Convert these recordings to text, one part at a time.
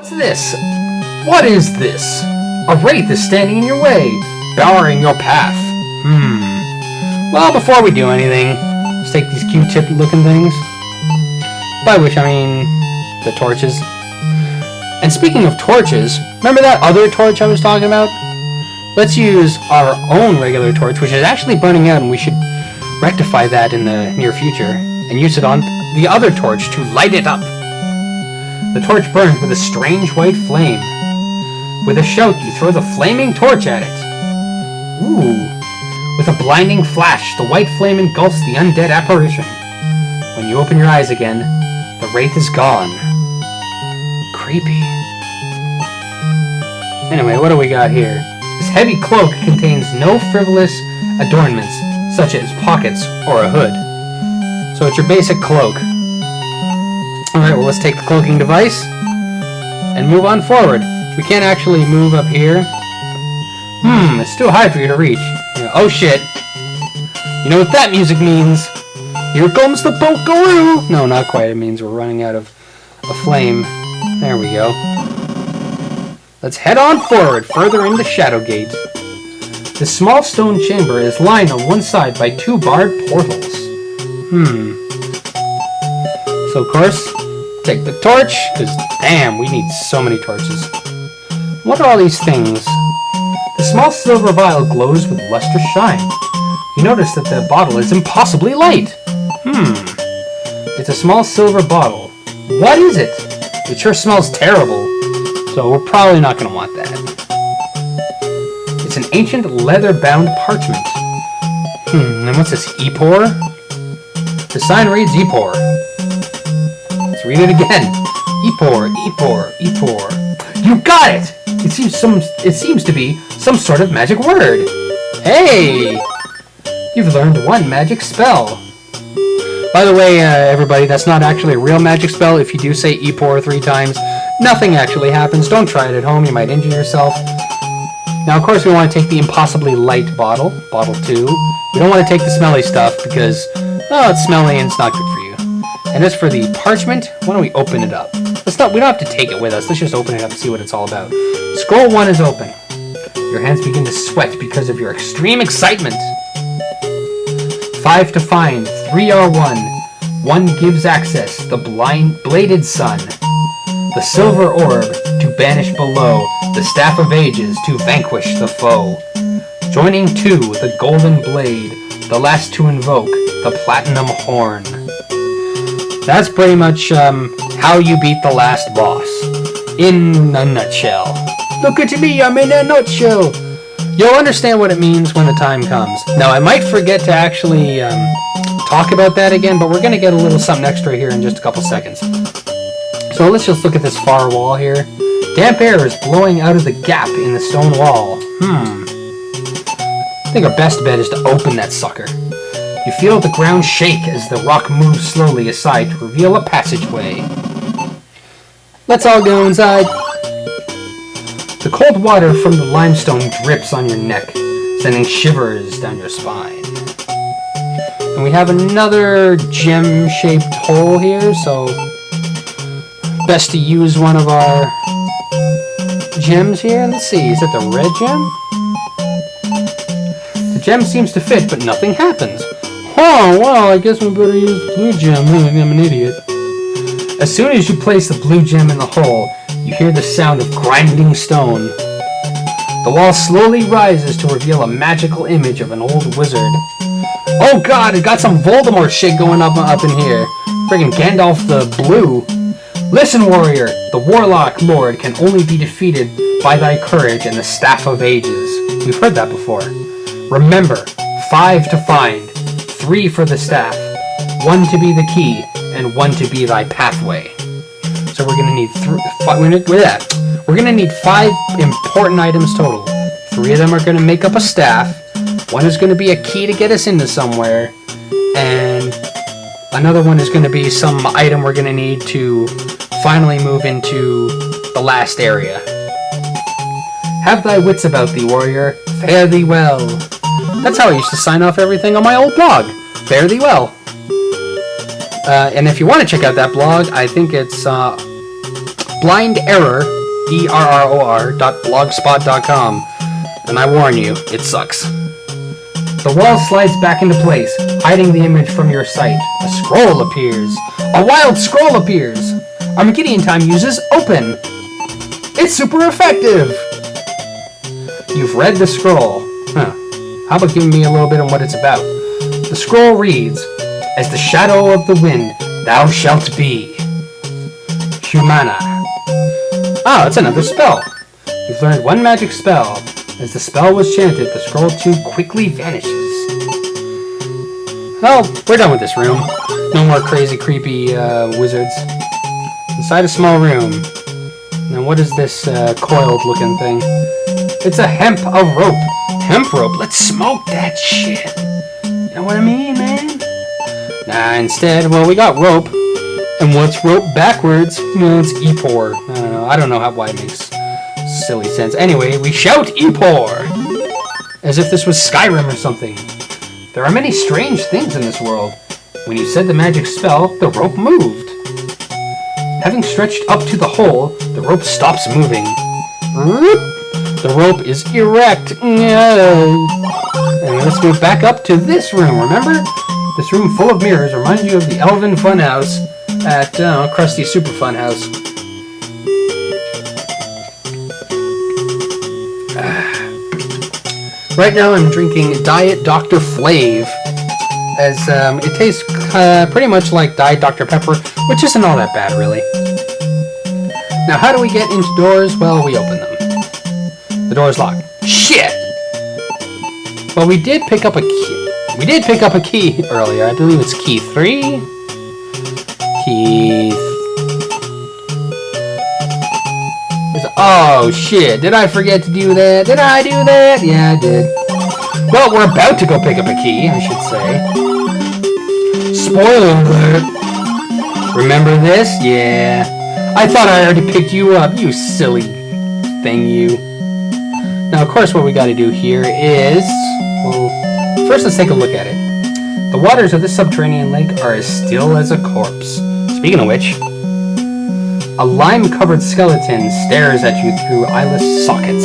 What's this? What is this? A wraith is standing in your way, barring your path. Well, before we do anything, let's take these Q-tip looking things. By which I mean the torches. And speaking of torches, remember that other torch I was talking about? Let's use our own regular torch, which is actually burning out, and we should rectify that in the near future, and use it on the other torch to light it up. The torch burns with a strange white flame. With a shout, you throw the flaming torch at it. Ooh. With a blinding flash, the white flame engulfs the undead apparition. When you open your eyes again, the wraith is gone. Creepy. Anyway, what do we got here? This heavy cloak contains no frivolous adornments, such as pockets or a hood. So it's your basic cloak. Alright, well let's take the cloaking device and move on forward. We can't actually move up here. It's too high for you to reach. Oh shit. You know what that music means? Here comes the pokeroo! No, not quite. It means we're running out of a flame. There we go. Let's head on forward, further into Shadowgate. The small stone chamber is lined on one side by two barred portals. So of course, take the torch, because damn, we need so many torches. What are all these things? The small silver vial glows with lustrous shine. You notice that the bottle is impossibly light. It's a small silver bottle. What is it? It sure smells terrible, so we're probably not going to want that. It's an ancient leather-bound parchment. And what's this, Epor? The sign reads Epor. Let's read it again. Epor, Epor, Epor. You got it! It seems to be some sort of magic word. Hey! You've learned one magic spell. By the way, everybody, that's not actually a real magic spell. If you do say Epor 3 times, nothing actually happens. Don't try it at home. You might injure yourself. Now, of course, we want to take the impossibly light bottle, bottle 2. We don't want to take the smelly stuff because, oh, it's smelly and it's not good for you. And as for the parchment, why don't we open it up? We don't have to take it with us. Let's just open it up and see what it's all about. Scroll 1 is open. Your hands begin to sweat because of your extreme excitement. 5 to find, 3 are 1. 1 gives access, the bladed sun. The silver orb, to banish below. The staff of ages, to vanquish the foe. Joining 2, the golden blade. The last to invoke, the platinum horn. That's pretty much how you beat the last boss. In a nutshell. Look at me, I'm in a nutshell. You'll understand what it means when the time comes. Now, I might forget to actually talk about that again, but we're going to get a little something extra here in just a couple seconds. So let's just look at this far wall here. Damp air is blowing out of the gap in the stone wall. I think our best bet is to open that sucker. You feel the ground shake as the rock moves slowly aside to reveal a passageway. Let's all go inside. The cold water from the limestone drips on your neck, sending shivers down your spine. And we have another gem-shaped hole here, so best to use one of our gems here. Let's see, is it the red gem? The gem seems to fit, but nothing happens. Oh, well, I guess we better use the blue gem. I'm an idiot. As soon as you place the blue gem in the hole, you hear the sound of grinding stone. The wall slowly rises to reveal a magical image of an old wizard. Oh god, it got some Voldemort shit going up in here. Friggin' Gandalf the Blue. Listen, warrior, the Warlock Lord can only be defeated by thy courage and the Staff of Ages. We've heard that before. Remember, 5 to find, 3 for the staff, 1 to be the key, and 1 to be thy pathway. So we're gonna need we're gonna need 5 important items total. 3 of them are gonna make up a staff. 1 is gonna be a key to get us into somewhere, and another one is gonna be some item we're gonna need to finally move into the last area. Have thy wits about thee, warrior. Fare thee well. That's how I used to sign off everything on my old blog. Fare thee well. And if you want to check out that blog, I think it's blinderror.blogspot.com, and I warn you, it sucks. The wall slides back into place, hiding the image from your sight. A scroll appears. A wild scroll appears. ArmagideonTime uses open. It's super effective. You've read the scroll. How about giving me a little bit on what it's about? The scroll reads, "As the shadow of the wind, thou shalt be." Humana. Oh, it's another spell. You've learned one magic spell. As the spell was chanted, the scroll too quickly vanishes. Well, we're done with this room. No more crazy, creepy wizards. Inside a small room. Now, what is this coiled-looking thing? It's a hemp of rope. Hemp rope? Let's smoke that shit. You know what I mean, man? Nah, instead, well, we got rope. And what's rope backwards? No, it's Epor. I don't know why it makes silly sense. Anyway, we shout Epor! As if this was Skyrim or something. There are many strange things in this world. When you said the magic spell, the rope moved. Having stretched up to the hole, the rope stops moving. The rope is erect. And let's move back up to this room, remember? This room full of mirrors reminds you of the Elven Funhouse at Krusty Super Funhouse. Right now I'm drinking Diet Dr. Flav, as it tastes pretty much like Diet Dr. Pepper, which isn't all that bad, really. Now, how do we get into doors? Well, we open them. The door's locked. Shit! Well, we did pick up a key. We did pick up a key earlier. I believe it's key 3. Oh, shit. Did I forget to do that? Did I do that? Yeah, I did. Well, we're about to go pick up a key, I should say. Spoiler alert. Remember this? Yeah. I thought I already picked you up, you silly thing, you. Now, of course, what we got to do here is... Well, first let's take a look at it. The waters of this subterranean lake are as still as a corpse. Speaking of which... A lime-covered skeleton stares at you through eyeless sockets.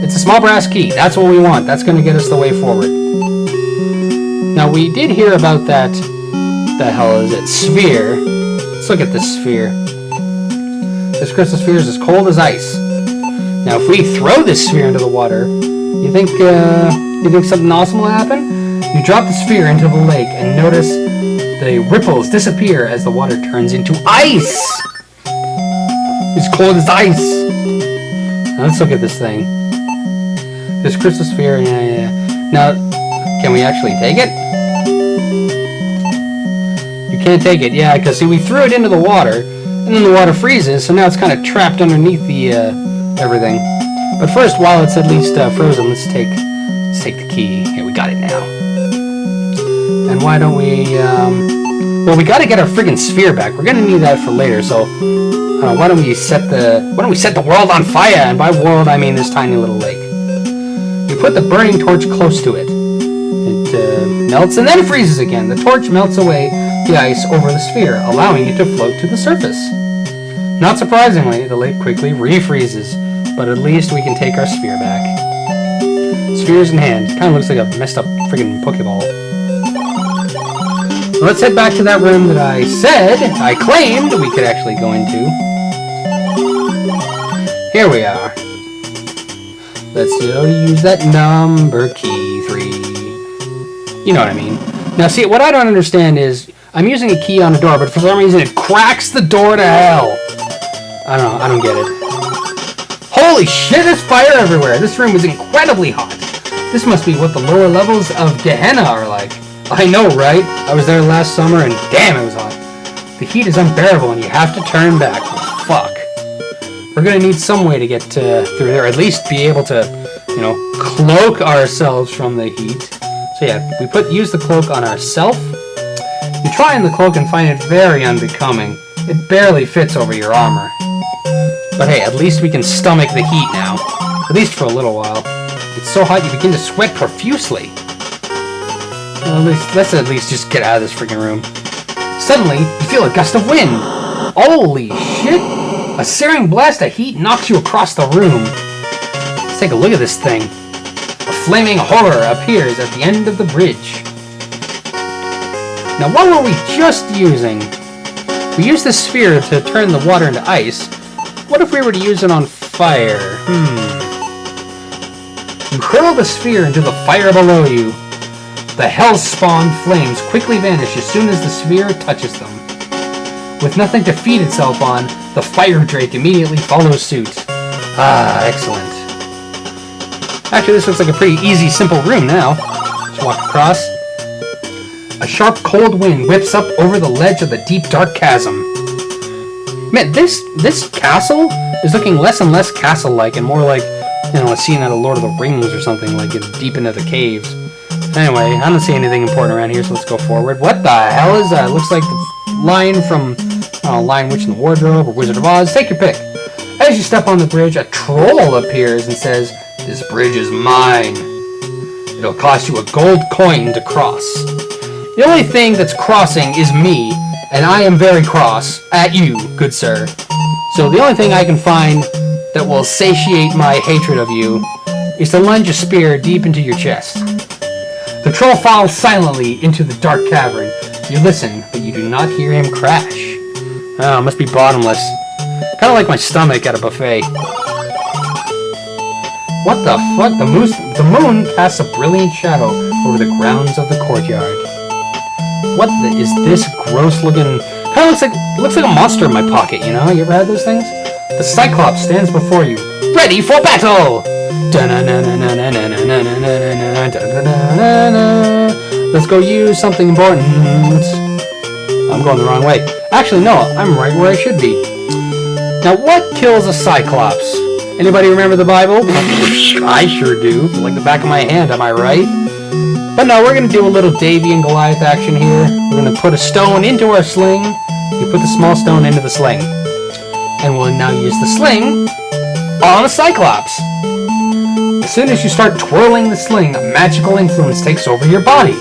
It's a small brass key. That's what we want. That's going to get us the way forward. Now, we did hear about that... The hell is it? Sphere. Let's look at this sphere. This crystal sphere is as cold as ice. Now, if we throw this sphere into the water, you think something awesome will happen? You drop the sphere into the lake and notice the ripples disappear as the water turns into ice! It's cold as ice! Now let's look at this thing. This crystal sphere, yeah. Now, can we actually take it? You can't take it, yeah, because see, we threw it into the water, and then the water freezes, so now it's kind of trapped underneath the, everything. But first, while it's at least frozen, let's take the key. Here, we got it now. And why don't we, well, we gotta get our friggin' sphere back. We're gonna need that for later, so why don't we set the world on fire? And by world, I mean this tiny little lake. You put the burning torch close to it. It melts and then freezes again. The torch melts away the ice over the sphere, allowing it to float to the surface. Not surprisingly, the lake quickly refreezes, but at least we can take our sphere back. Spheres in hand. Kind of looks like a messed up friggin' Pokeball. Let's head back to that room that I claimed we could actually go into. Here we are. Let's use that number key 3. You know what I mean. Now see, what I don't understand is, I'm using a key on a door, but for some reason it cracks the door to hell. I don't get it. Holy shit, there's fire everywhere. This room is incredibly hot. This must be what the lower levels of Gehenna are like. I know, right? I was there last summer and damn, it was hot. The heat is unbearable and you have to turn back. Well, fuck. We're gonna need some way to get through there, at least be able to, cloak ourselves from the heat. So yeah, we use the cloak on ourself. You try on the cloak and find it very unbecoming. It barely fits over your armor. But hey, at least we can stomach the heat now. At least for a little while. It's so hot you begin to sweat profusely. Well, let's at least just get out of this freaking room. Suddenly, you feel a gust of wind. Holy shit! A searing blast of heat knocks you across the room. Let's take a look at this thing. A flaming horror appears at the end of the bridge. Now, what were we just using? We used the sphere to turn the water into ice. What if we were to use it on fire? You hurl the sphere into the fire below you. The hell-spawned flames quickly vanish as soon as the sphere touches them. With nothing to feed itself on, the fire drake immediately follows suit. Ah, excellent. Actually, this looks like a pretty easy, simple room now. Let's walk across. A sharp, cold wind whips up over the ledge of the deep, dark chasm. Man, this castle is looking less and less castle-like and more like, you know, a scene out of Lord of the Rings or something, like it's deep into the caves. Anyway, I don't see anything important around here, so let's go forward. What the hell is that? It looks like the line from Lion, Witch in the Wardrobe or Wizard of Oz. Take your pick. As you step on the bridge, a troll appears and says, "This bridge is mine. It'll cost you a gold coin to cross. The only thing that's crossing is me, and I am very cross at you, good sir. So the only thing I can find that will satiate my hatred of you is to lunge a spear deep into your chest." The troll falls silently into the dark cavern. You listen, but you do not hear him crash. Oh, it must be bottomless. Kind of like my stomach at a buffet. What the fuck? The moon casts a brilliant shadow over the grounds of the courtyard. What is this gross looking... Kind of looks like a monster in my pocket, you know? You ever had those things? The Cyclops stands before you, ready for battle! Let's go use something important. I'm going the wrong way. Actually, no, I'm right where I should be. Now, what kills a Cyclops? Anybody remember the Bible? I sure do. Like the back of my hand, am I right? But no, we're going to do a little Davy and Goliath action here. We're going to put a stone into our sling. You put the small stone into the sling. And we'll now use the sling on a Cyclops. As soon as you start twirling the sling, a magical influence takes over your body.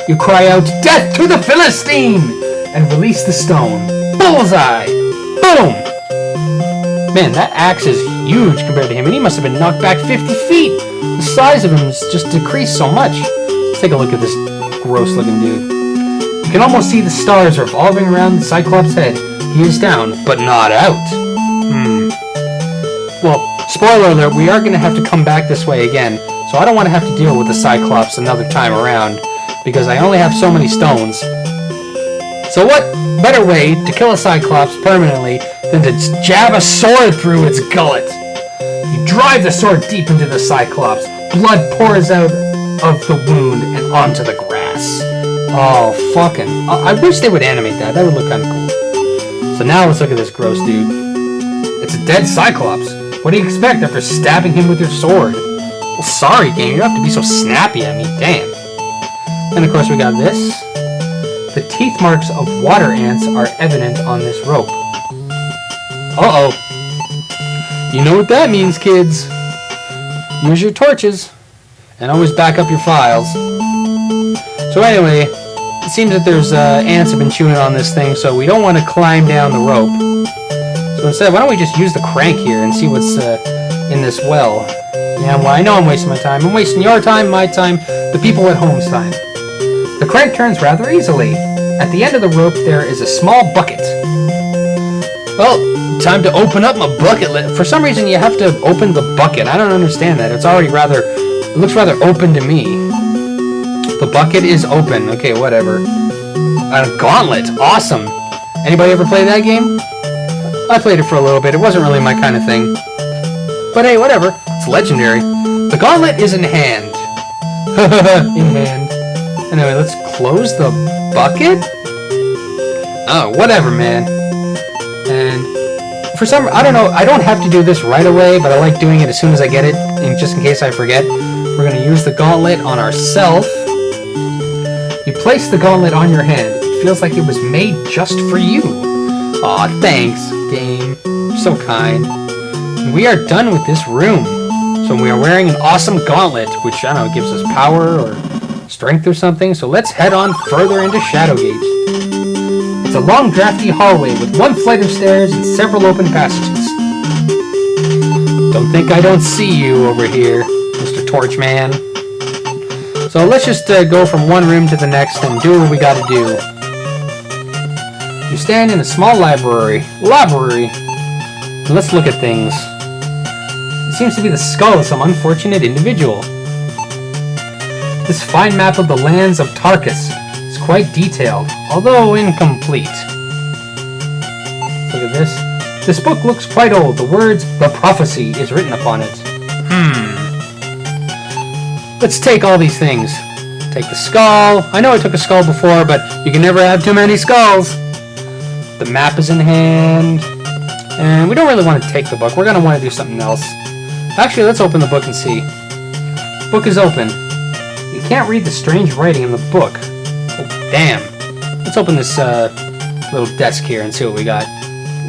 You cry out, "Death to the Philistine!" and release the stone. Bullseye! Boom! Man, that axe is huge compared to him, and he must have been knocked back 50 feet. The size of him has just decreased so much. Let's take a look at this gross-looking dude. You can almost see the stars revolving around the Cyclops' head. He is down, but not out. Well, spoiler alert, we are going to have to come back this way again, so I don't want to have to deal with the Cyclops another time around, because I only have so many stones. So what better way to kill a Cyclops permanently than to jab a sword through its gullet? You drive the sword deep into the Cyclops. Blood pours out of the wound and onto the grass. Oh, fucking... I wish they would animate that. That would look kind of cool. So now let's look at this gross dude. It's a dead Cyclops. What do you expect after stabbing him with your sword? Well, sorry, game. You don't have to be so snappy at me. Damn. And of course we got this. The teeth marks of water ants are evident on this rope. Uh-oh. You know what that means, kids. Use your torches. And always back up your files. So anyway, it seems that there's ants have been chewing on this thing, so we don't want to climb down the rope. So instead, why don't we just use the crank here and see what's in this well. Yeah, well, I know I'm wasting my time. I'm wasting your time, my time, the people at home's time. The crank turns rather easily. At the end of the rope, there is a small bucket. Well, time to open up my bucket. For some reason, you have to open the bucket. I don't understand that. It's already it looks rather open to me. The bucket is open. Okay, whatever. A gauntlet. Awesome. Anybody ever play that game? I played it for a little bit. It wasn't really my kind of thing. But hey, whatever. It's legendary. The gauntlet is in hand. In hand. Anyway, let's close the bucket? Oh, whatever, man. And for some... I don't know. I don't have to do this right away, but I like doing it as soon as I get it, and just in case I forget. We're going to use the gauntlet on ourselves. You place the gauntlet on your hand. It feels like it was made just for you. Aw, thanks, game. You're so kind. And we are done with this room. So we are wearing an awesome gauntlet, which, I don't know, gives us power or strength or something. So let's head on further into Shadowgate. It's a long, drafty hallway with one flight of stairs and several open passages. Don't think I don't see you over here, Mr. Torchman. So let's just go from one room to the next and do what we gotta do. You stand in a small library. And let's look at things. It seems to be the skull of some unfortunate individual. This fine map of the lands of Tarkus is quite detailed, although incomplete. Look at this. This book looks quite old. The words, "The Prophecy," is written upon it. Let's take all these things. Take the skull. I know I took a skull before, but you can never have too many skulls. The map is in hand. And we don't really want to take the book. We're going to want to do something else. Actually, let's open the book and see. Book is open. You can't read the strange writing in the book. Oh, damn. Let's open this little desk here and see what we got.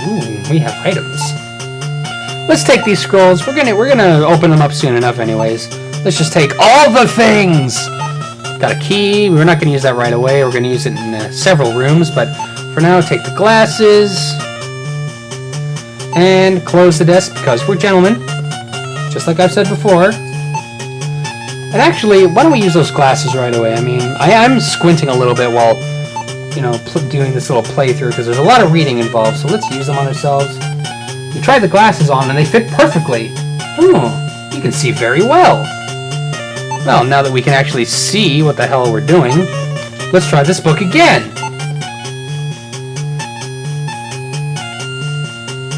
Ooh, we have items. Let's take these scrolls. We're gonna open them up soon enough anyways. Let's just take all the things! Got a key. We're not gonna use that right away. We're gonna use it in several rooms, but for now, take the glasses. And close the desk because we're gentlemen. Just like I've said before. And actually, why don't we use those glasses right away? I mean, I'm squinting a little bit while, you know, doing this little playthrough because there's a lot of reading involved, so let's use them on ourselves. We tried the glasses on and they fit perfectly. Oh, you can see very well. Well, now that we can actually see what the hell we're doing, let's try this book again.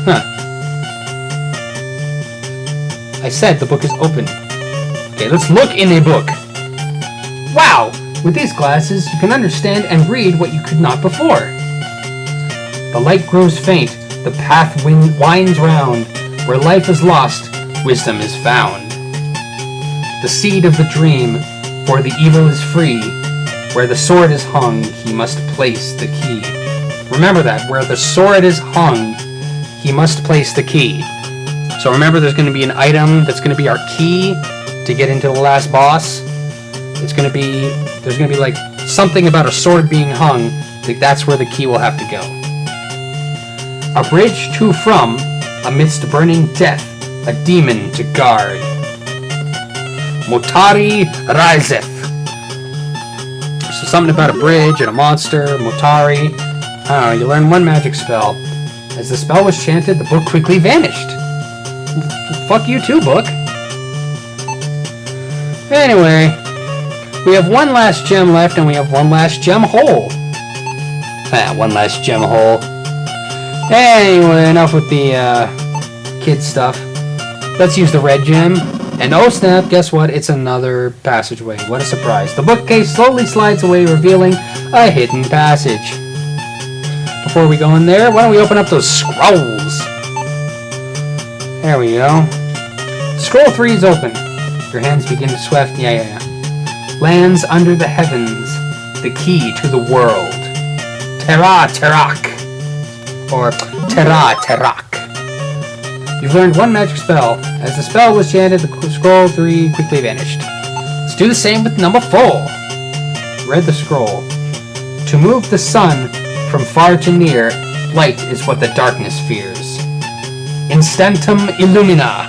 Huh. I said the book is open. Okay, let's look in a book. Wow! With these glasses, you can understand and read what you could not before. The light grows faint, the path winds round. Where life is lost, wisdom is found. The seed of the dream, for the evil is free. Where the sword is hung, he must place the key. Remember that, where the sword is hung, he must place the key. So remember, there's going to be an item that's going to be our key to get into the last boss. There's going to be like something about a sword being hung. Like that's where the key will have to go. A bridge to from, amidst burning death, a demon to guard. Motari Raizeth. So something about a bridge and a monster, Motari. I don't know, you learn one magic spell. As the spell was chanted, the book quickly vanished. Fuck you too, book. Anyway, we have one last gem left and we have one last gem hole. One last gem hole. Anyway, enough with the kid stuff. Let's use the red gem. And oh snap, guess what? It's another passageway. What a surprise. The bookcase slowly slides away, revealing a hidden passage. Before we go in there, why don't we open up those scrolls? There we go. Scroll 3 is open. Your hands begin to sweat. Yeah. Lands under the heavens. The key to the world. Terra Terrak. Or Terra Terrak. You've learned one magic spell. As the spell was chanted, the scroll 3 quickly vanished. Let's do the same with number 4. Read the scroll. To move the sun from far to near, light is what the darkness fears. Instantum Illumina.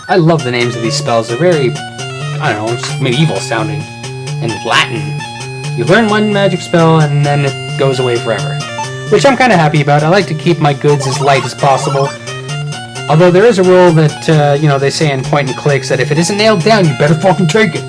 I love the names of these spells. They're very, I don't know, just medieval sounding. And Latin. You learn one magic spell and then it goes away forever. Which I'm kind of happy about. I like to keep my goods as light as possible. Although there is a rule that, they say in point and clicks that if it isn't nailed down, you better fucking take it.